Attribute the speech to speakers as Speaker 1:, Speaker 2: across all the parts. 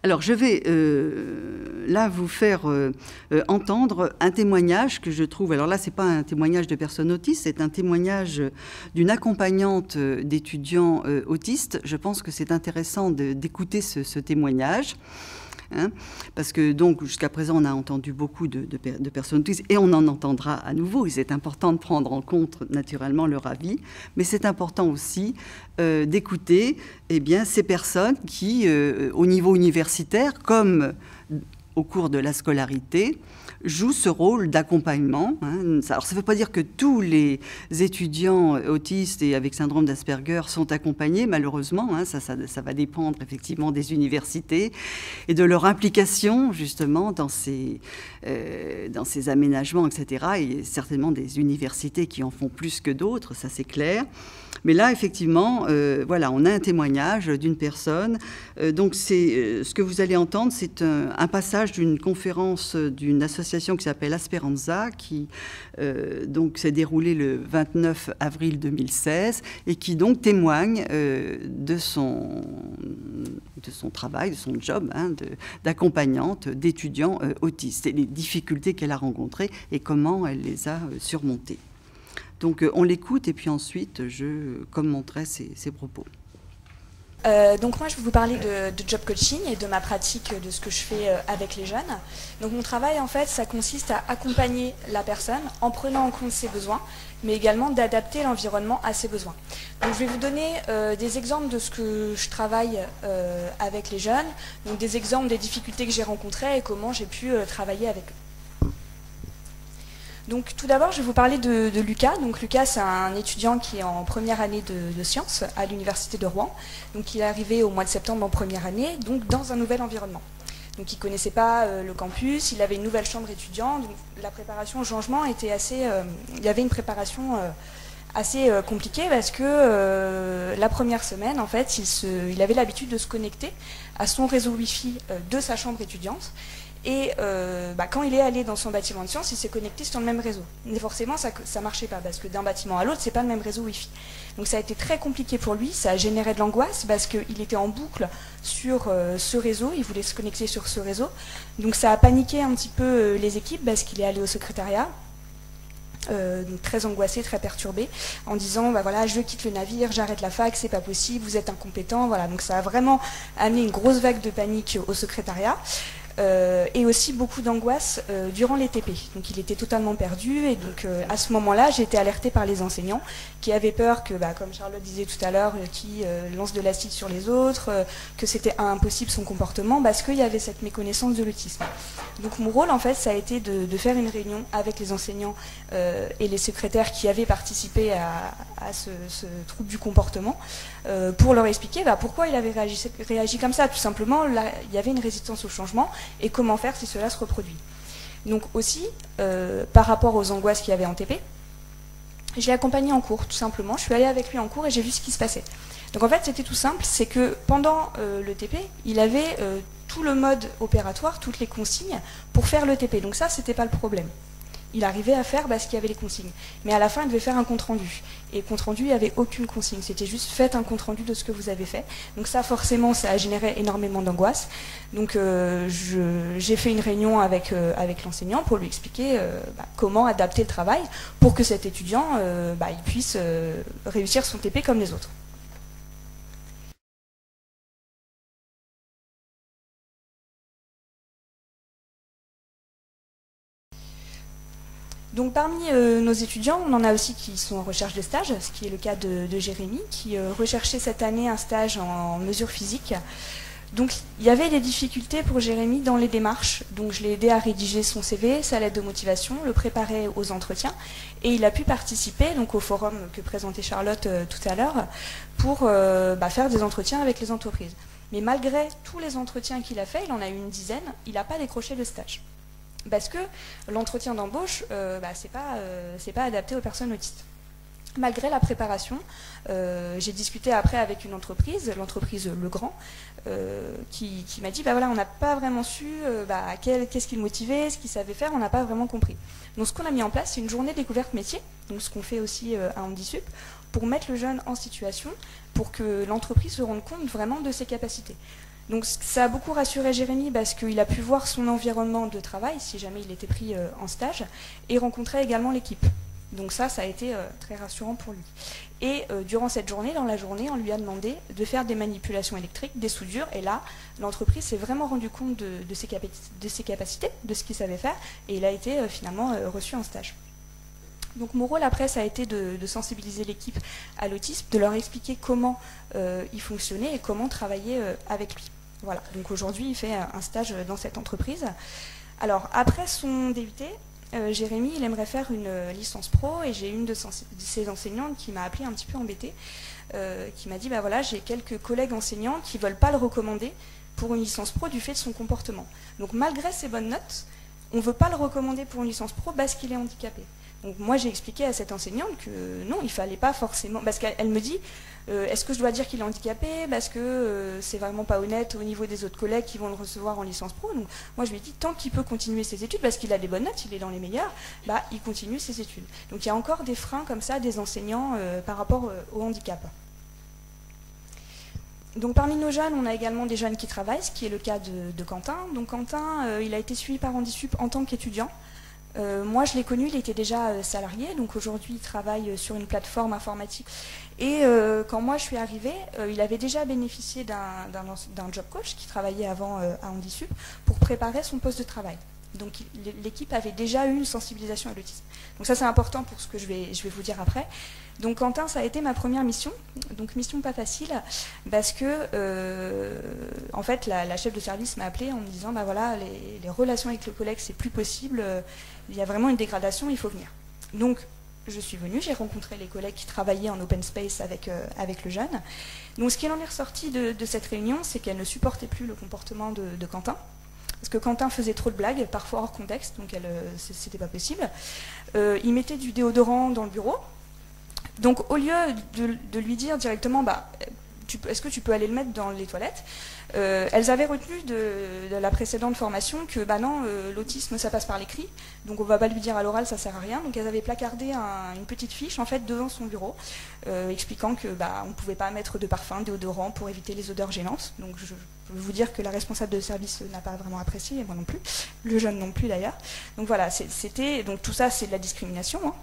Speaker 1: Alors, je vais là vous faire entendre un témoignage que je trouve... Alors là, ce n'est pas un témoignage de personnes autistes, c'est un témoignage d'une accompagnante d'étudiants autistes. Je pense que c'est intéressant d'écouter ce témoignage. Hein, parce que donc jusqu'à présent on a entendu beaucoup de personnes autistes et on en entendra à nouveau, et c'est important de prendre en compte naturellement leur avis, mais c'est important aussi d'écouter ces personnes qui au niveau universitaire comme au cours de la scolarité jouent ce rôle d'accompagnement. Hein. Alors ça ne veut pas dire que tous les étudiants autistes et avec syndrome d'Asperger sont accompagnés, malheureusement. Hein. Ça va dépendre effectivement des universités et de leur implication justement dans ces aménagements, etc. Et certainement des universités qui en font plus que d'autres, ça c'est clair. Mais là, effectivement, voilà, on a un témoignage d'une personne. Donc, ce que vous allez entendre, c'est un passage d'une conférence d'une association qui s'appelle Asperanza, qui donc s'est déroulée le 29 avril 2016 et qui donc témoigne de son travail, de son job d'accompagnante d'étudiants autistes et les difficultés qu'elle a rencontrées et comment elle les a surmontées. Donc on l'écoute et puis ensuite je commenterai ses propos.
Speaker 2: Donc moi je vais vous parler de job coaching et de ma pratique de ce que je fais avec les jeunes. Donc mon travail en fait ça consiste à accompagner la personne en prenant en compte ses besoins, mais également d'adapter l'environnement à ses besoins. Donc je vais vous donner des exemples de ce que je travaille avec les jeunes, donc des exemples des difficultés que j'ai rencontrées et comment j'ai pu travailler avec eux. Donc tout d'abord, je vais vous parler de Lucas. Donc Lucas, c'est un étudiant qui est en première année de sciences à l'université de Rouen. Donc il est arrivé au mois de septembre en première année, donc dans un nouvel environnement. Donc il ne connaissait pas le campus, il avait une nouvelle chambre étudiant. Donc la préparation au changement était assez... il y avait une préparation assez compliquée parce que la première semaine, en fait, il avait l'habitude de se connecter à son réseau Wi-Fi de sa chambre étudiante. Et quand il est allé dans son bâtiment de sciences, il s'est connecté sur le même réseau. Mais forcément, ça ne marchait pas, parce que d'un bâtiment à l'autre, ce n'est pas le même réseau Wi-Fi. Donc ça a été très compliqué pour lui, ça a généré de l'angoisse, parce qu'il était en boucle sur ce réseau, il voulait se connecter sur ce réseau. Donc ça a paniqué un petit peu les équipes, parce qu'il est allé au secrétariat. Donc très angoissé, très perturbé, en disant voilà, je quitte le navire, j'arrête la fac, c'est pas possible, vous êtes incompétent. Voilà. Donc ça a vraiment amené une grosse vague de panique au secrétariat. Et aussi beaucoup d'angoisse durant les TP. Donc il était totalement perdu et donc à ce moment-là, j'ai été alertée par les enseignants qui avaient peur que, comme Charlotte disait tout à l'heure, qu'il lance de l'acide sur les autres, que c'était impossible son comportement parce qu'il y avait cette méconnaissance de l'autisme. Donc mon rôle en fait, ça a été de faire une réunion avec les enseignants et les secrétaires qui avaient participé à ce trouble du comportement pour leur expliquer pourquoi il avait réagi comme ça. Tout simplement, là, il y avait une résistance au changement et comment faire si cela se reproduit. Donc aussi, par rapport aux angoisses qu'il y avait en TP, je l'ai accompagné en cours, tout simplement. Je suis allée avec lui en cours et j'ai vu ce qui se passait. Donc en fait, c'était tout simple, c'est que pendant le TP, il avait tout le mode opératoire, toutes les consignes pour faire le TP. Donc ça, c'était pas le problème. Il arrivait à faire ce qu'il y avait les consignes. Mais à la fin, il devait faire un compte-rendu. Et compte-rendu, il n'y avait aucune consigne. C'était juste faites un compte-rendu de ce que vous avez fait. Donc ça, forcément, ça a généré énormément d'angoisse. Donc j'ai fait une réunion avec l'enseignant pour lui expliquer comment adapter le travail pour que cet étudiant il puisse réussir son TP comme les autres. Donc parmi nos étudiants, on en a aussi qui sont en recherche de stage, ce qui est le cas de Jérémy, qui recherchait cette année un stage en mesure physique. Donc il y avait des difficultés pour Jérémy dans les démarches, donc je l'ai aidé à rédiger son CV, sa lettre de motivation, le préparer aux entretiens, et il a pu participer donc, au forum que présentait Charlotte tout à l'heure, pour faire des entretiens avec les entreprises. Mais malgré tous les entretiens qu'il a fait, il en a eu une dizaine, il n'a pas décroché le stage. Parce que l'entretien d'embauche, c'est pas adapté aux personnes autistes. Malgré la préparation, j'ai discuté après avec une entreprise, l'entreprise Legrand, qui m'a dit, voilà, on n'a pas vraiment su qu'est-ce qui le motivait, ce qu'il savait faire, on n'a pas vraiment compris. Donc ce qu'on a mis en place, c'est une journée découverte métier, donc ce qu'on fait aussi à Handisup, pour mettre le jeune en situation, pour que l'entreprise se rende compte vraiment de ses capacités. Donc ça a beaucoup rassuré Jérémy parce qu'il a pu voir son environnement de travail, si jamais il était pris en stage, et rencontrer également l'équipe. Donc ça a été très rassurant pour lui. Et durant cette journée, dans la journée, on lui a demandé de faire des manipulations électriques, des soudures, et là, l'entreprise s'est vraiment rendu compte de ses capacités, de ce qu'il savait faire, et il a été finalement reçu en stage. Donc mon rôle après, ça a été de sensibiliser l'équipe à l'autisme, de leur expliquer comment il fonctionnait et comment travailler avec lui. Voilà, donc aujourd'hui, il fait un stage dans cette entreprise. Alors, après son DUT, Jérémy, il aimerait faire une licence pro, et j'ai une de ses enseignantes qui m'a appelée un petit peu embêtée, qui m'a dit, bah voilà, j'ai quelques collègues enseignants qui ne veulent pas le recommander pour une licence pro du fait de son comportement. Donc malgré ses bonnes notes, on ne veut pas le recommander pour une licence pro parce qu'il est handicapé. Donc moi j'ai expliqué à cette enseignante que non, il ne fallait pas forcément, parce qu'elle me dit, est-ce que je dois dire qu'il est handicapé parce que c'est vraiment pas honnête au niveau des autres collègues qui vont le recevoir en licence pro. Donc moi je lui ai dit, tant qu'il peut continuer ses études, parce qu'il a des bonnes notes, il est dans les meilleures, bah, il continue ses études. Donc il y a encore des freins comme ça des enseignants par rapport au handicap. Donc parmi nos jeunes, on a également des jeunes qui travaillent, ce qui est le cas de Quentin. Donc Quentin, il a été suivi par Handisup en tant qu'étudiant. Moi, je l'ai connu, il était déjà salarié, donc aujourd'hui, il travaille sur une plateforme informatique. Et quand moi, je suis arrivée, il avait déjà bénéficié d'un job coach qui travaillait avant à Handisup pour préparer son poste de travail. Donc l'équipe avait déjà eu une sensibilisation à l'autisme. Donc ça, c'est important pour ce que je vais vous dire après. Donc Quentin, ça a été ma première mission, donc mission pas facile, parce que en fait la chef de service m'a appelée en me disant, bah voilà, les relations avec le collègue, c'est plus possible, il y a vraiment une dégradation, il faut venir. Donc je suis venue, j'ai rencontré les collègues qui travaillaient en open space avec le jeune. Donc ce qu'il en est ressorti de cette réunion, c'est qu'elle ne supportait plus le comportement de Quentin, parce que Quentin faisait trop de blagues, parfois hors contexte, donc c'était pas possible. Il mettait du déodorant dans le bureau. Donc au lieu de lui dire directement, bah, est-ce que tu peux aller le mettre dans les toilettes, elles avaient retenu de la précédente formation que bah non, l'autisme ça passe par l'écrit, donc on ne va pas lui dire à l'oral, ça sert à rien. Donc elles avaient placardé une petite fiche en fait devant son bureau, expliquant que bah, on ne pouvait pas mettre de parfum, de déodorant pour éviter les odeurs gênantes. Donc je peux vous dire que la responsable de service n'a pas vraiment apprécié, et moi non plus, le jeune non plus d'ailleurs. Donc voilà, donc tout ça c'est de la discrimination, hein.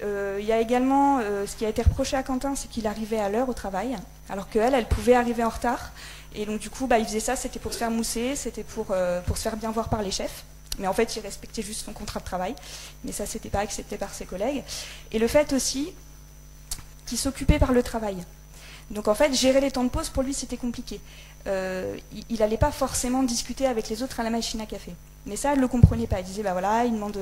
Speaker 2: Il y a également ce qui a été reproché à Quentin, c'est qu'il arrivait à l'heure au travail, alors qu'elle, elle pouvait arriver en retard. Et donc du coup, bah, il faisait ça, c'était pour se faire mousser, c'était pour se faire bien voir par les chefs. Mais en fait, il respectait juste son contrat de travail. Mais ça, c'était pas accepté par ses collègues. Et le fait aussi qu'il s'occupait par le travail. Donc en fait, gérer les temps de pause, pour lui, c'était compliqué. Il n'allait pas forcément discuter avec les autres à la machine à café. Mais ça, elle ne le comprenait pas. Elle disait, bah voilà, il demande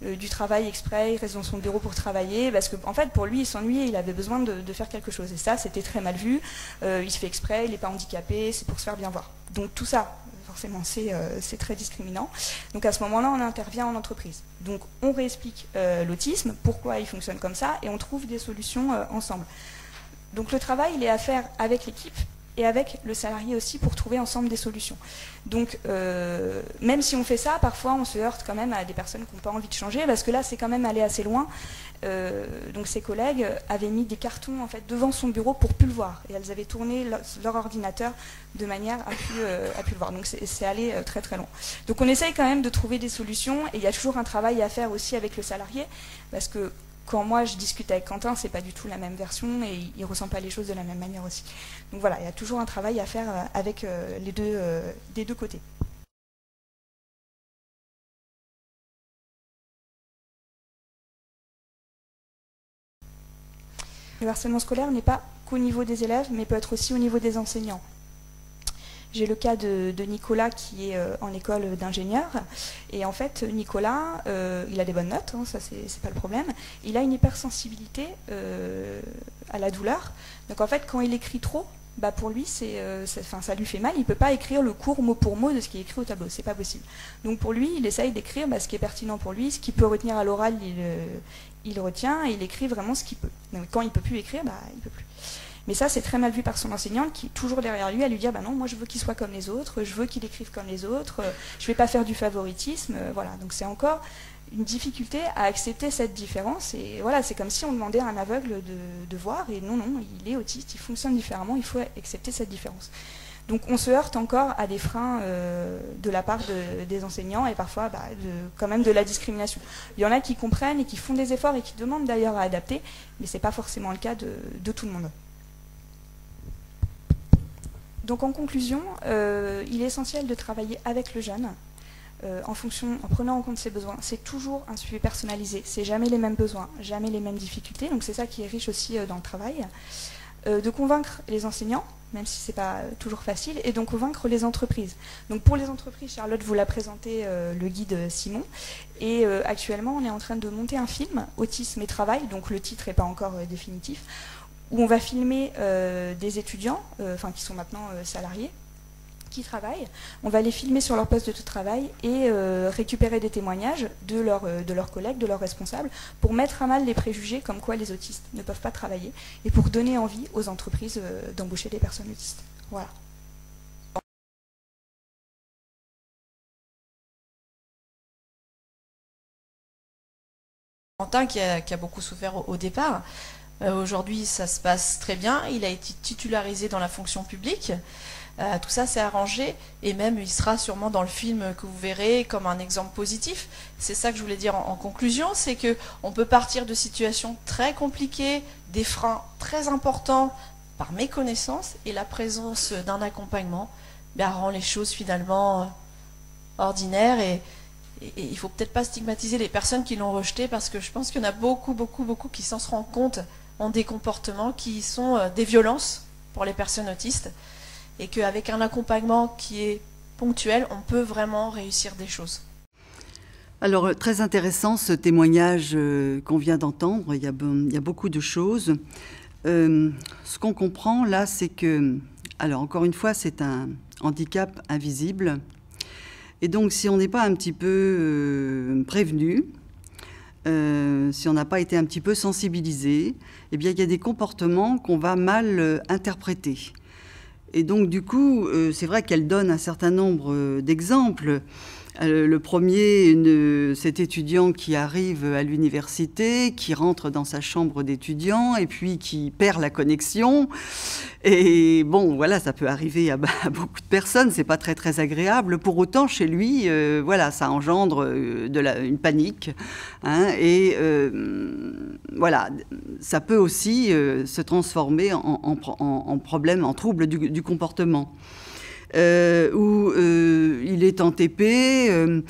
Speaker 2: du travail exprès, il reste dans son bureau pour travailler, parce que en fait, pour lui, il s'ennuyait, il avait besoin de faire quelque chose. Et ça, c'était très mal vu. Il se fait exprès, il n'est pas handicapé, c'est pour se faire bien voir. Donc tout ça, forcément, c'est très discriminant. Donc à ce moment-là, on intervient en entreprise. Donc on réexplique l'autisme, pourquoi il fonctionne comme ça, et on trouve des solutions ensemble. Donc le travail, il est à faire avec l'équipe et avec le salarié aussi pour trouver ensemble des solutions. Donc même si on fait ça, parfois on se heurte quand même à des personnes qui n'ont pas envie de changer, parce que là c'est quand même aller assez loin. Donc ses collègues avaient mis des cartons en fait devant son bureau pour plus le voir, et elles avaient tourné leur ordinateur de manière à plus le voir. Donc c'est allé très très loin. Donc on essaye quand même de trouver des solutions, et il y a toujours un travail à faire aussi avec le salarié, parce que quand moi je discute avec Quentin, c'est pas du tout la même version, et il ressent pas les choses de la même manière aussi. Donc voilà, il y a toujours un travail à faire avec des deux côtés. Le harcèlement scolaire n'est pas qu'au niveau des élèves, mais peut être aussi au niveau des enseignants. J'ai le cas de Nicolas qui est en école d'ingénieur, et en fait Nicolas, il a des bonnes notes, hein, ça c'est pas le problème. Il a une hypersensibilité à la douleur, donc en fait quand il écrit trop, bah pour lui ça lui fait mal, il peut pas écrire le cours mot pour mot de ce qui est écrit au tableau, c'est pas possible. Donc pour lui, il essaye d'écrire ce qui est pertinent pour lui, ce qu'il peut retenir à l'oral, il retient, et il écrit vraiment ce qu'il peut. Donc quand il peut plus écrire, bah il peut plus. Mais ça, c'est très mal vu par son enseignante qui est toujours derrière lui à lui dire bah non, moi je veux qu'il soit comme les autres, je veux qu'il écrive comme les autres, je ne vais pas faire du favoritisme. Voilà. Donc c'est encore une difficulté à accepter cette différence. Et voilà, c'est comme si on demandait à un aveugle de voir, et non, il est autiste, il fonctionne différemment, il faut accepter cette différence. Donc on se heurte encore à des freins de la part des enseignants et parfois quand même de la discrimination. Il y en a qui comprennent et qui font des efforts et qui demandent d'ailleurs à adapter, mais ce n'est pas forcément le cas de tout le monde. Donc en conclusion, il est essentiel de travailler avec le jeune en prenant en compte ses besoins. C'est toujours un suivi personnalisé, c'est jamais les mêmes besoins, jamais les mêmes difficultés, donc c'est ça qui est riche aussi dans le travail. De convaincre les enseignants, même si ce n'est pas toujours facile, et donc convaincre les entreprises. Donc pour les entreprises, Charlotte vous l'a présenté, le guide Simon, et actuellement on est en train de monter un film, Autisme et Travail, donc le titre n'est pas encore définitif, où on va filmer des étudiants, qui sont maintenant salariés, qui travaillent. On va les filmer sur leur poste de travail et récupérer des témoignages de leurs collègues, de leurs responsables, pour mettre à mal les préjugés comme quoi les autistes ne peuvent pas travailler et pour donner envie aux entreprises d'embaucher des personnes autistes. Voilà.
Speaker 3: Quentin qui a beaucoup souffert au départ. Aujourd'hui, ça se passe très bien. Il a été titularisé dans la fonction publique. Tout ça s'est arrangé et même il sera sûrement dans le film que vous verrez comme un exemple positif. C'est ça que je voulais dire en conclusion, c'est qu'on peut partir de situations très compliquées, des freins très importants par méconnaissance, et la présence d'un accompagnement rend les choses finalement ordinaires, et il ne faut peut-être pas stigmatiser les personnes qui l'ont rejeté, parce que je pense qu'il y en a beaucoup qui s'en se rendent compte, ont des comportements qui sont des violences pour les personnes autistes, et qu'avec un accompagnement qui est ponctuel, on peut vraiment réussir des choses.
Speaker 1: Alors, très intéressant ce témoignage qu'on vient d'entendre. Il y a beaucoup de choses. Ce qu'on comprend là, c'est que, alors encore une fois, c'est un handicap invisible. Et donc, si on n'est pas un petit peu prévenu, si on n'a pas été un petit peu sensibilisé, eh bien, il y a des comportements qu'on va mal interpréter. Et donc, du coup, c'est vrai qu'elle donne un certain nombre d'exemples. Le premier, cet étudiant qui arrive à l'université, qui rentre dans sa chambre d'étudiant et puis qui perd la connexion. Et bon, voilà, ça peut arriver à beaucoup de personnes, c'est pas très agréable. Pour autant, chez lui, voilà, ça engendre une panique. Hein, et voilà, ça peut aussi se transformer en problème, en trouble du comportement. Où il est en TP,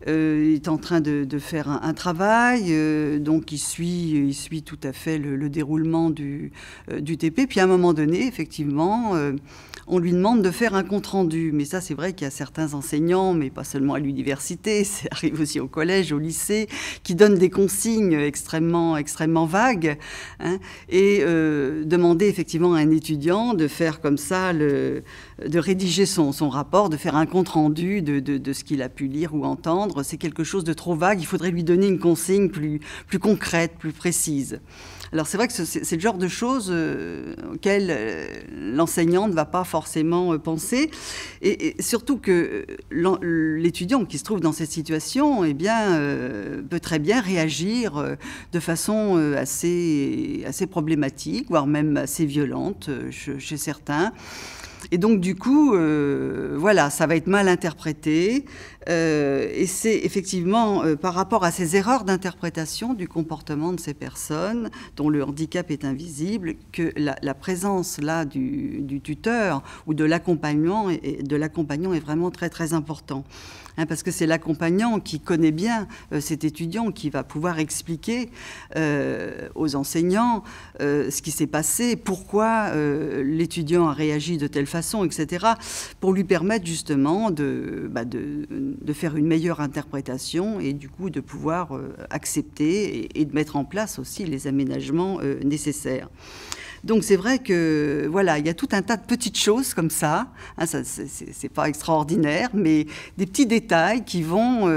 Speaker 1: il est en train de faire un travail, donc il suit tout à fait le déroulement du TP. Puis à un moment donné, effectivement, on lui demande de faire un compte-rendu. Mais ça, c'est vrai qu'il y a certains enseignants, mais pas seulement à l'université, ça arrive aussi au collège, au lycée, qui donnent des consignes extrêmement vagues. Hein, et demander effectivement à un étudiant de faire comme ça, de rédiger son rapport, de faire un compte-rendu de ce qu'il a pu lire ou entendre, c'est quelque chose de trop vague. Il faudrait lui donner une consigne plus concrète, plus précise. Alors c'est vrai que c'est le genre de choses auxquelles l'enseignant ne va pas forcément penser, et surtout que l'étudiant qui se trouve dans cette situation, eh bien, peut très bien réagir de façon assez problématique, voire même assez violente chez certains. Et donc, du coup, voilà, ça va être mal interprété. Et c'est effectivement par rapport à ces erreurs d'interprétation du comportement de ces personnes dont le handicap est invisible que la présence là du tuteur ou de l'accompagnant est vraiment très important. Hein, parce que c'est l'accompagnant qui connaît bien cet étudiant qui va pouvoir expliquer aux enseignants ce qui s'est passé, pourquoi l'étudiant a réagi de telle façon, etc., pour lui permettre justement de faire une meilleure interprétation et du coup de pouvoir accepter et de mettre en place aussi les aménagements nécessaires. Donc c'est vrai que voilà, il y a tout un tas de petites choses comme ça, hein, c'est pas extraordinaire, mais des petits détails qui vont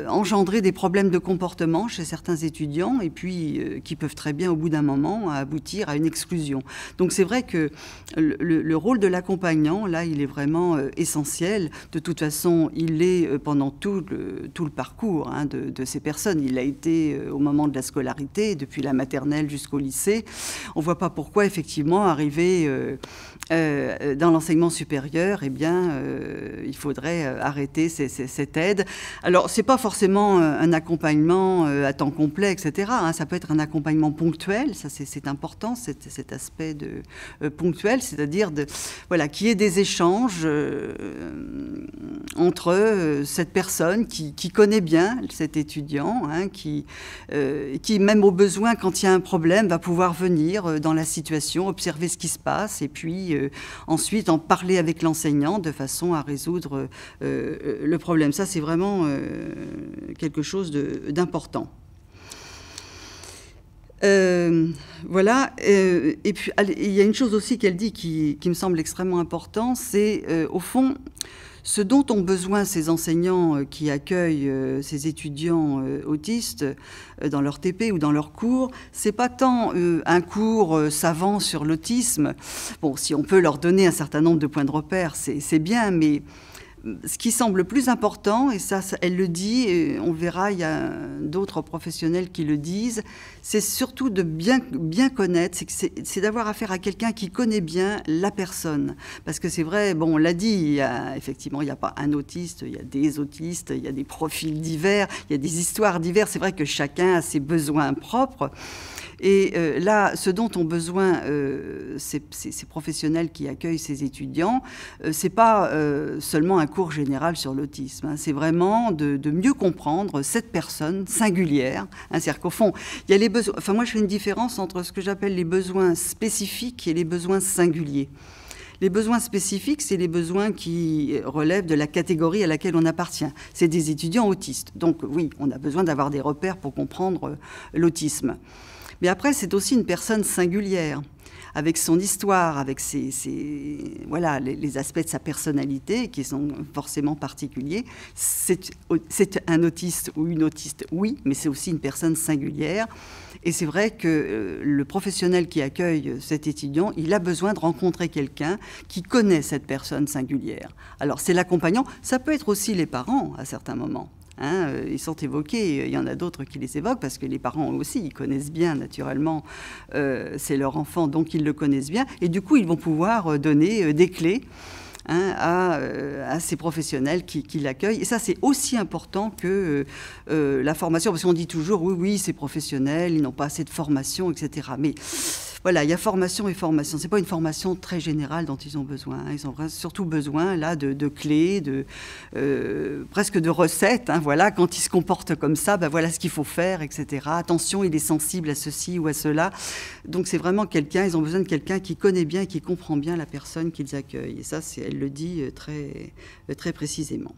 Speaker 1: engendrer des problèmes de comportement chez certains étudiants et puis qui peuvent très bien au bout d'un moment aboutir à une exclusion. Donc c'est vrai que le rôle de l'accompagnant, là, il est vraiment essentiel. De toute façon, il est pendant tout le parcours hein, de ces personnes. Il a été au moment de la scolarité, depuis la maternelle jusqu'au lycée. On voit vois pas pourquoi, effectivement, arriver dans l'enseignement supérieur, eh bien, il faudrait arrêter cette aide. Alors, c'est pas forcément un accompagnement à temps complet, etc. Hein, ça peut être un accompagnement ponctuel, ça c'est important, cet aspect ponctuel, c'est-à-dire voilà, qu'il y ait des échanges entre cette personne qui connaît bien cet étudiant, hein, qui même au besoin, quand il y a un problème, va pouvoir venir dans la situation, observer ce qui se passe, et puis ensuite en parler avec l'enseignant de façon à résoudre le problème. Ça, c'est vraiment quelque chose d'important. Voilà. Et puis, il y a une chose aussi qu'elle dit qui me semble extrêmement importante, c'est au fond ce dont ont besoin ces enseignants qui accueillent ces étudiants autistes dans leur TP ou dans leur cours, c'est pas tant un cours savant sur l'autisme. Bon, si on peut leur donner un certain nombre de points de repère, c'est bien, mais ce qui semble le plus important, et ça elle le dit, et on verra, il y a d'autres professionnels qui le disent, c'est surtout de bien connaître, c'est d'avoir affaire à quelqu'un qui connaît bien la personne. Parce que c'est vrai, bon, on l'a dit, effectivement, il n'y a pas un autiste, il y a des autistes, il y a des profils divers, il y a des histoires diverses. C'est vrai que chacun a ses besoins propres. Et là, ce dont ont besoin ces professionnels qui accueillent ces étudiants, c'est pas seulement un cours général sur l'autisme, hein, c'est vraiment de mieux comprendre cette personne singulière. Hein, c'est-à-dire qu'au fond, il y a les besoins. Enfin, moi, je fais une différence entre ce que j'appelle les besoins spécifiques et les besoins singuliers. Les besoins spécifiques, c'est les besoins qui relèvent de la catégorie à laquelle on appartient. C'est des étudiants autistes. Donc oui, on a besoin d'avoir des repères pour comprendre l'autisme. Mais après, c'est aussi une personne singulière, avec son histoire, avec voilà, les aspects de sa personnalité qui sont forcément particuliers. C'est un autiste ou une autiste, oui, mais c'est aussi une personne singulière. Et c'est vrai que le professionnel qui accueille cet étudiant, il a besoin de rencontrer quelqu'un qui connaît cette personne singulière. Alors, c'est l'accompagnant, ça peut être aussi les parents à certains moments. Hein, ils sont évoqués, il y en a d'autres qui les évoquent parce que les parents aussi, ils connaissent bien naturellement, c'est leur enfant, donc ils le connaissent bien, et du coup ils vont pouvoir donner des clés, hein, à ces professionnels qui l'accueillent. Et ça, c'est aussi important que la formation, parce qu'on dit toujours, oui, ces professionnels, ils n'ont pas assez de formation, etc. Mais voilà, il y a formation et formation. Ce n'est pas une formation très générale dont ils ont besoin. Hein. Ils ont surtout besoin là, de clés, presque de recettes. Hein, voilà, quand ils se comportent comme ça, ben voilà ce qu'il faut faire, etc. Attention, il est sensible à ceci ou à cela. Donc c'est vraiment quelqu'un, ils ont besoin de quelqu'un qui connaît bien et qui comprend bien la personne qu'ils accueillent. Et ça, elle le dit très, très précisément.